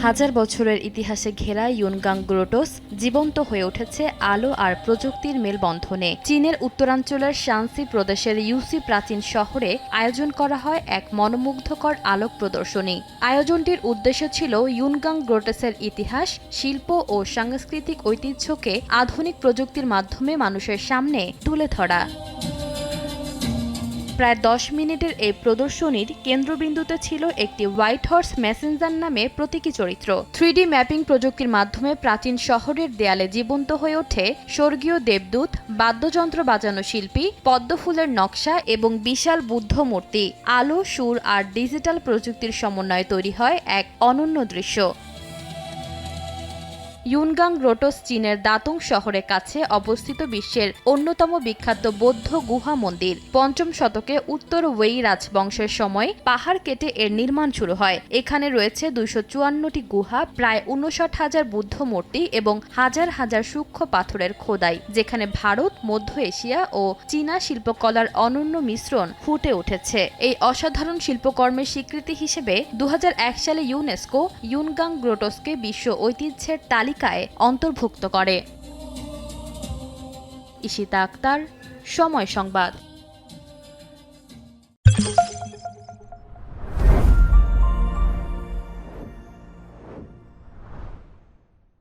হাজার বছরের ইতিহাসে ঘেরা ইউনগাং গ্রোটোস জীবন্ত হয়ে উঠেছে আলো আর প্রযুক্তির মেলবন্ধনে। চীনের উত্তরাঞ্চলের শানসি প্রদেশের ইউসি প্রাচীন শহরে আয়োজন করা হয় এক মনোমুগ্ধকর আলোক প্রদর্শনী। আয়োজনটির উদ্দেশ্য ছিল ইউনগাং গ্রোটোসের ইতিহাস, শিল্প ও সাংস্কৃতিক ঐতিহ্যকে আধুনিক প্রযুক্তির মাধ্যমে মানুষের সামনে তুলে ধরা। প্রায় 10 মিনিটের এই প্রদর্শনীর কেন্দ্রবিন্দুতে ছিল একটি হোয়াইট হর্স মেসেঞ্জার নামে প্রতীকী চরিত্র। 3D ম্যাপিং প্রযুক্তির মাধ্যমে প্রাচীন শহরের দেয়ালে জীবন্ত হয়ে ওঠে স্বর্গীয় দেবদূত, বাদ্যযন্ত্র বাজানো শিল্পী, পদ্মফুলের নকশা এবং বিশাল বুদ্ধ মূর্তি। আলো, সুর আর ডিজিটাল প্রযুক্তির সমন্বয়ে তৈরি হয় এক অনন্য দৃশ্য। ইউনগাং গ্রোটোস চীনের দাতুং শহরের কাছে অবস্থিত বিশ্বের অন্যতম বিখ্যাত বৌদ্ধ গুহা মন্দির। 5ম শতকে উত্তর ওয়েই রাজবংশের সময় পাহাড় কেটে এর নির্মাণ শুরু হয়। এখানে রয়েছে 254টি গুহা, প্রায় 59,000 বুদ্ধ মূর্তি এবং হাজার হাজার সূক্ষ্ম পাথরের খোদাই, যেখানে ভারত, মধ্য এশিয়া ও চীনা শিল্পকলার অনন্য মিশ্রণ ফুটে উঠেছে। এই অসাধারণ শিল্পকর্মের স্বীকৃতি হিসেবে 2001 সালে ইউনেস্কো ইউনগাং গ্রোটোসকে বিশ্ব ঐতিহ্যের তালিকায় অন্তর্ভুক্ত করে। ঈশিতা আক্তার, সময় সংবাদ।